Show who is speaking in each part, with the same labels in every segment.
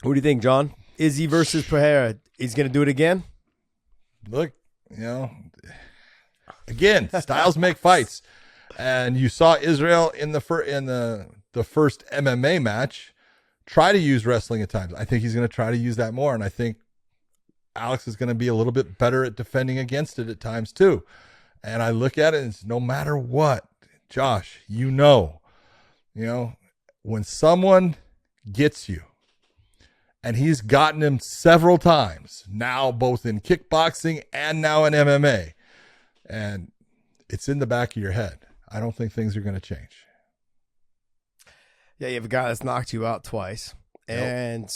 Speaker 1: What do you think, John? Izzy versus Pereira. He's going to do it again?
Speaker 2: Look, again, styles make fights. And you saw Israel in the first MMA match try to use wrestling at times. I think he's going to try to use that more. And I think Alex is going to be a little bit better at defending against it at times too. And I look at it and it's no matter what, Josh, when someone gets you, and he's gotten him several times now, both in kickboxing and now in MMA, and it's in the back of your head. I don't think things are going to change.
Speaker 1: Yeah, you have a guy that's knocked you out twice. And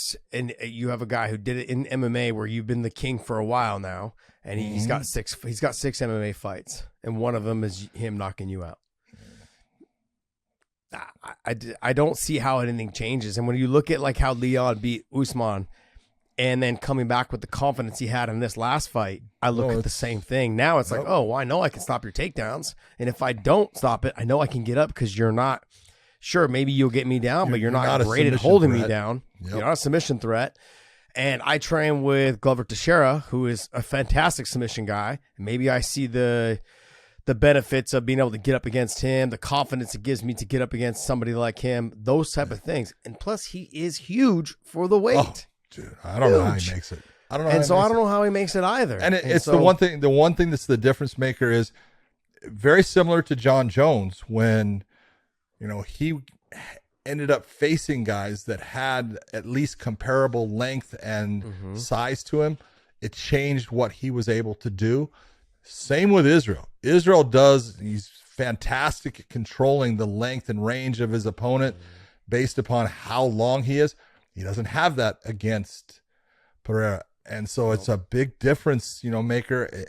Speaker 1: you have a guy who did it in MMA where you've been the king for a while now, and he's got six MMA fights, and one of them is him knocking you out. I don't see how anything changes. And when you look at like how Leon beat Usman and then coming back with the confidence he had in this last fight, I look at the same thing. Now it's like, I know I can stop your takedowns. And if I don't stop it, I know I can get up because you're not sure. Maybe you'll get me down, but you're not great at holding me down. Yep. You're not a submission threat. And I train with Glover Teixeira, who is a fantastic submission guy. Maybe I see the benefits of being able to get up against him, the confidence it gives me to get up against somebody like him, those type of things. And plus, he is huge for the weight.
Speaker 2: Oh, dude, I don't know how he makes it. I don't know how
Speaker 1: he makes it either.
Speaker 2: And it's the one thing. The one thing that's the difference maker is very similar to John Jones when, he ended up facing guys that had at least comparable length and size to him. It changed what he was able to do. Same with Israel. He's fantastic at controlling the length and range of his opponent based upon how long he is. He doesn't have that against Pereira. And so it's a big difference, maker.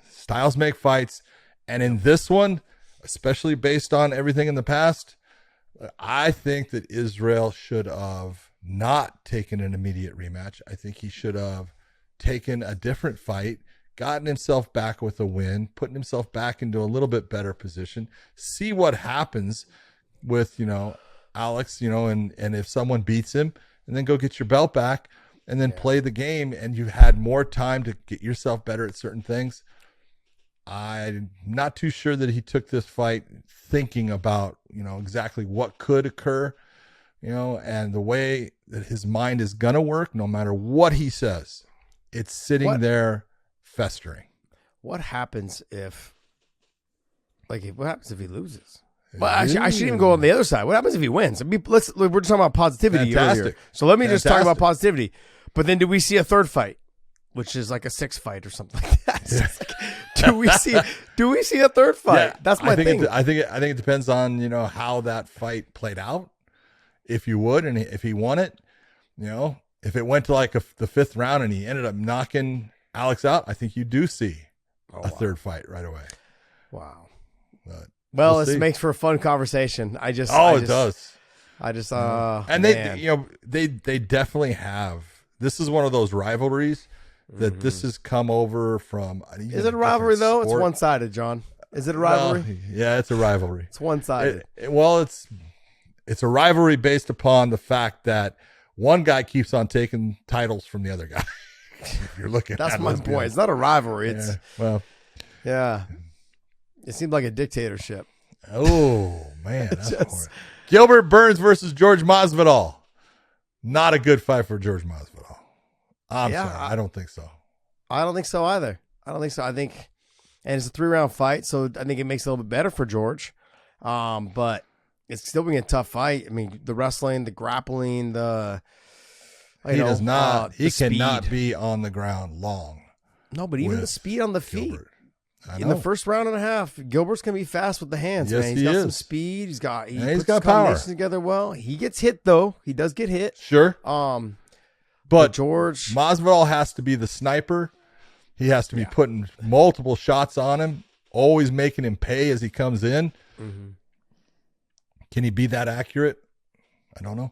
Speaker 2: Styles make fights. And in this one, especially based on everything in the past, I think that Israel should have not taken an immediate rematch. I think he should have taken a different fight, gotten himself back with a win, putting himself back into a little bit better position, see what happens with, Alex, and if someone beats him, and then go get your belt back and then play the game, and you've had more time to get yourself better at certain things. I'm not too sure that he took this fight thinking about, exactly what could occur, and the way that his mind is going to work, no matter what he says, it's sitting there festering.
Speaker 1: What happens if he loses? Well, actually, I shouldn't even go on the other side. What happens if he wins? We're just talking about positivity earlier. So let me just talk about positivity. But then do we see a third fight, which is like a sixth fight or something like that? Do we see a third fight? Yeah, that's my thing.
Speaker 2: I think it depends on, how that fight played out. If you would, and if he won it, if it went to like the fifth round and he ended up knocking Alex out, I think you do see a third fight right away.
Speaker 1: Wow.
Speaker 2: But
Speaker 1: well, this makes for a fun conversation. It does. And they definitely have. This is one of those rivalries that this has come over from. Is it a rivalry though? It's one-sided, John. Is it a rivalry?
Speaker 2: Well, yeah, it's a rivalry.
Speaker 1: It's one-sided.
Speaker 2: It's a rivalry based upon the fact that one guy keeps on taking titles from the other guy. If you're looking
Speaker 1: that's
Speaker 2: at
Speaker 1: my point. It's not a rivalry. It's
Speaker 2: yeah.
Speaker 1: It seemed like a dictatorship.
Speaker 2: Oh man, that's Gilbert Burns versus George Masvidal. Not a good fight for George Masvidal. I'm sorry, I don't think so.
Speaker 1: I don't think so either. I think, and it's a 3-round fight, so I think it makes it a little bit better for George. But it's still being a tough fight. I mean, the wrestling, the grappling, he
Speaker 2: cannot be on the ground long.
Speaker 1: No, but even the speed on the feet.
Speaker 2: Gilbert.
Speaker 1: In the first round and a half, Gilbert's gonna be fast with the hands,
Speaker 2: yes,
Speaker 1: man. He's got some speed. He's got
Speaker 2: got power
Speaker 1: together well. He gets hit though. He does get hit.
Speaker 2: Sure.
Speaker 1: But George
Speaker 2: Masvidal has to be the sniper. He has to be putting multiple shots on him, always making him pay as he comes in. Mm-hmm. Can he be that accurate? I don't know.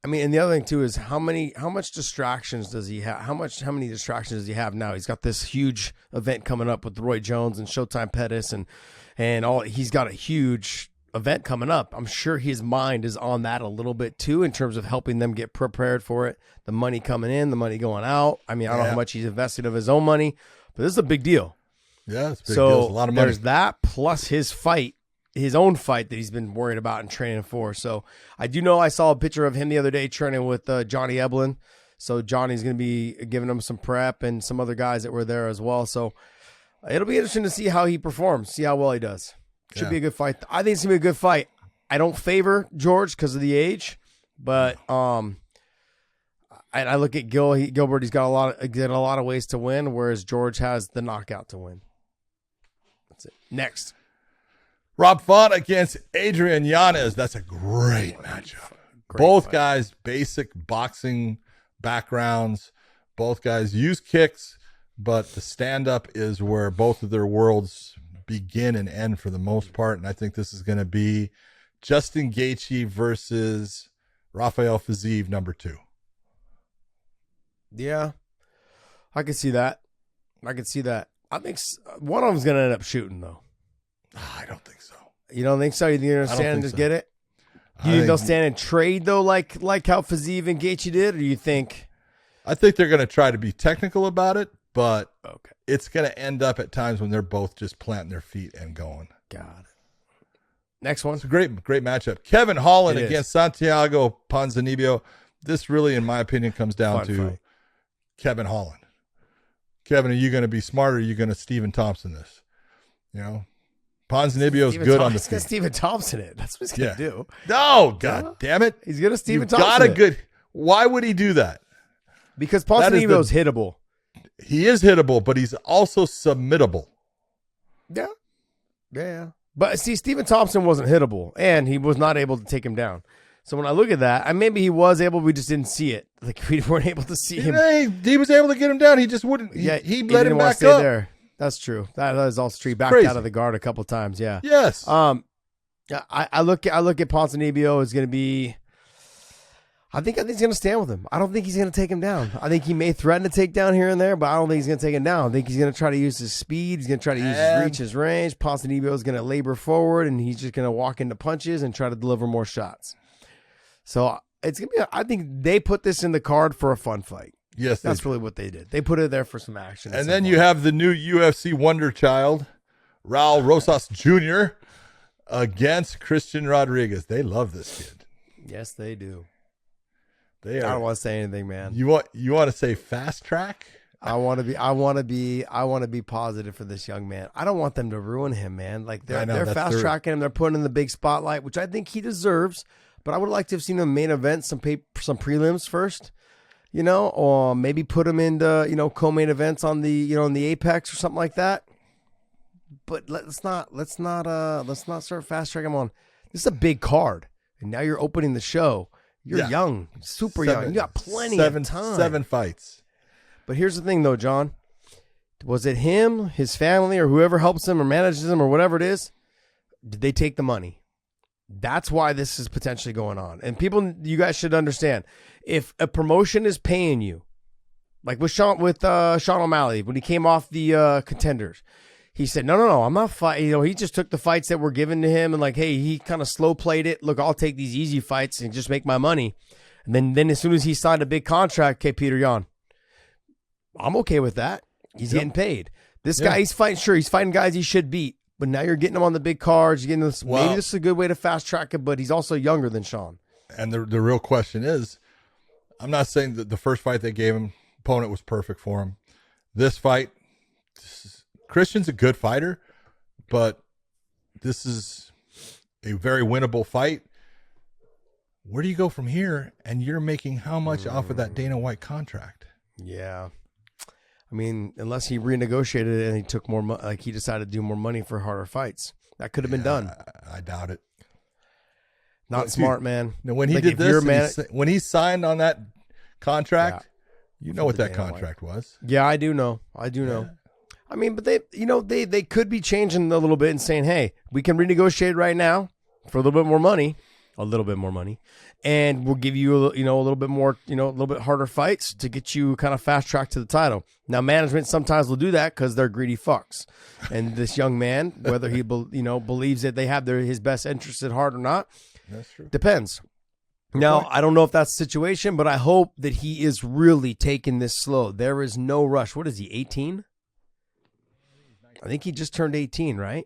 Speaker 1: I mean, and the other thing too is how much distractions does he have? How many distractions does he have now? He's got this huge event coming up with Roy Jones and Showtime Pettis and all. He's got a huge event coming up, I'm sure his mind is on that a little bit too, in terms of helping them get prepared for it. The money coming in, the money going out. I mean, I don't know how much he's invested of his own money, but this is a big deal.
Speaker 2: Yeah, it's a big deal. It's a lot of money.
Speaker 1: There's that plus his fight, his own fight that he's been worried about and training for. So I do know I saw a picture of him the other day training with Johnny Eblin. So Johnny's going to be giving him some prep and some other guys that were there as well. So it'll be interesting to see how he performs, see how well he does. Should be a good fight. I think it's going to be a good fight. I don't favor George because of the age, but I look at Gilbert. He's got a lot of ways to win, whereas George has the knockout to win. That's it. Next,
Speaker 2: Rob Font against Adrian Yanez. That's a great matchup. Both fight. Guys, basic boxing backgrounds. Both guys use kicks, but the stand-up is where both of their worlds begin and end for the most part. And I think this is going to be Justin Gaethje versus Rafael Fiziev, number 2.
Speaker 1: Yeah, I can see that. I think one of them's going to end up shooting, though.
Speaker 2: I don't think so.
Speaker 1: You don't think so? You think they're going to stand and just get it? You think they'll stand and trade, though, like how Fiziev and Gaethje did? Or do you think?
Speaker 2: I think they're going to try to be technical about it, but it's going to end up at times when they're both just planting their feet and going.
Speaker 1: Got it. Next one.
Speaker 2: It's a great matchup. Kevin Holland against Santiago Ponzinibbio. This really, in my opinion, comes down to fight. Kevin Holland. Kevin, are you going to be smart, or are you going to Stephen Thompson this? You know, Ponzinibbio's good on the feet.
Speaker 1: He's going to Stephen Thompson it. That's what he's going to do.
Speaker 2: No, God damn it.
Speaker 1: He's going to Stephen Thompson it.
Speaker 2: Why would he do that?
Speaker 1: Because Ponzinibbio's hittable.
Speaker 2: He is hittable, but he's also submittable.
Speaker 1: Yeah. But see, Stephen Thompson wasn't hittable, and he was not able to take him down. So when I look at that, and maybe he was able, we just didn't see it. Like, we weren't able to see him.
Speaker 2: He was able to get him down. He just wouldn't. He let him back up. There.
Speaker 1: That's true. That is also true. He backed out of the guard a couple times. Yeah.
Speaker 2: Yes.
Speaker 1: I look at Ponzinibbio is going to be. I think he's going to stand with him. I don't think he's going to take him down. I think he may threaten to take down here and there, but I don't think he's going to take him down. I think he's going to try to use his speed. He's going to try to use his reach, his range. Ponzinibbio is going to labor forward, and he's just going to walk into punches and try to deliver more shots. So it's going to be. I think they put this in the card for a fun fight.
Speaker 2: Yes,
Speaker 1: that's really what they did. They put it there for some action.
Speaker 2: And then you have the new UFC wonder child, Raul Rosas Jr. against Christian Rodriguez. They love this kid.
Speaker 1: Yes, they do.
Speaker 2: I
Speaker 1: don't want to say anything, man.
Speaker 2: You want to say fast track?
Speaker 1: I want to be positive for this young man. I don't want them to ruin him, man. Like they're fast tracking him. They're putting him in the big spotlight, which I think he deserves. But I would like to have seen him main event, some prelims first, or maybe put him into co-main events on the in the Apex or something like that. But let's not start fast tracking him on. This is a big card, and now you're opening the show. You're young, super young. You got plenty of time.
Speaker 2: 7 fights.
Speaker 1: But here's the thing, though, John. Was it him, his family, or whoever helps him or manages him or whatever it is? Did they take the money? That's why this is potentially going on. And people, you guys should understand, if a promotion is paying you, like with Sean O'Malley, when he came off the Contenders, he said, no, I'm not fighting. He just took the fights that were given to him and like, hey, he kind of slow played it. Look, I'll take these easy fights and just make my money. And then as soon as he signed a big contract, okay, Peter Yan, I'm okay with that. He's getting paid. This guy, he's fighting. Sure, he's fighting guys he should beat. But now you're getting him on the big cards. You're getting this. Maybe this is a good way to fast track it. But he's also younger than Sean. And
Speaker 2: the real question is, I'm not saying that the first fight they gave him, opponent was perfect for him. This fight, Christian's a good fighter, but this is a very winnable fight. Where do you go from here? And you're making how much off of that Dana White contract?
Speaker 1: Yeah. I mean, unless he renegotiated it and he took more money, like he decided to do more money for harder fights. That could have been done.
Speaker 2: I doubt it.
Speaker 1: Not smart, man.
Speaker 2: Now, when he did this, when he signed on that contract, you know what that contract was.
Speaker 1: Yeah, I do know. I mean, but they could be changing a little bit and saying, hey, we can renegotiate right now for a little bit more money, and we'll give you a little bit more, a little bit harder fights to get you kind of fast track to the title. Now, management sometimes will do that because they're greedy fucks. And this young man, whether he believes that they have his best interest at heart or not,
Speaker 2: that's true.
Speaker 1: Depends. Now, I don't know if that's the situation, but I hope that he is really taking this slow. There is no rush. What is he, 18? I think he just turned 18, right?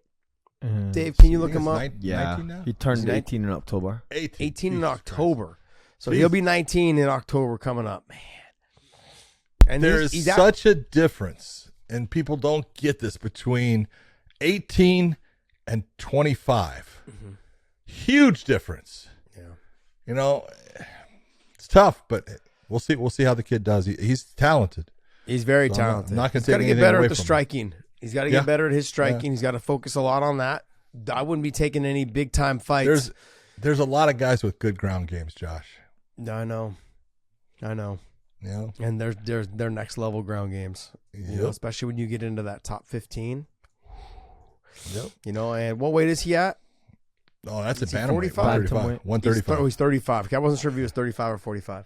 Speaker 1: Dave, can you look him up?
Speaker 3: 19 now? He turned 18 in October.
Speaker 1: 18 in October. So he'll be 19 in October coming up. Man. And
Speaker 2: there is such a difference, and people don't get this, between 18 and 25. Mm-hmm. Huge difference. Yeah. It's tough, but we'll see. We'll see how the kid does. He's talented.
Speaker 1: He's very talented.
Speaker 2: I'm not going to
Speaker 1: take anything away from him. He's got to get better at the striking. He's got to get better at his striking. He's got to focus a lot on that. I wouldn't be taking any big time fights.
Speaker 2: There's a lot of guys with good ground games, Josh.
Speaker 1: I know.
Speaker 2: Yeah.
Speaker 1: And they're next level ground games.
Speaker 2: Yep.
Speaker 1: Especially when you get into that top 15.
Speaker 2: Yep.
Speaker 1: And what weight is he at?
Speaker 2: Oh, that's a bantamweight.
Speaker 1: 135.
Speaker 2: 135.
Speaker 1: He's 35. I wasn't sure if he was 35 or 45.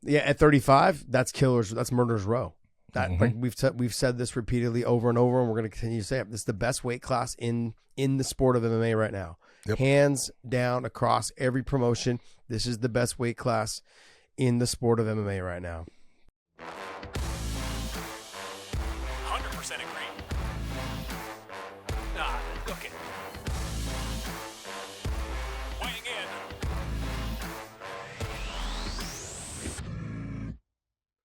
Speaker 1: Yeah, at 35, that's killers. That's murderer's row. That like we've said this repeatedly over and over, and we're going to continue to say it. This is the best weight class in the sport of MMA right now. Yep. Hands down across every promotion. This is the best weight class in the sport of MMA right now.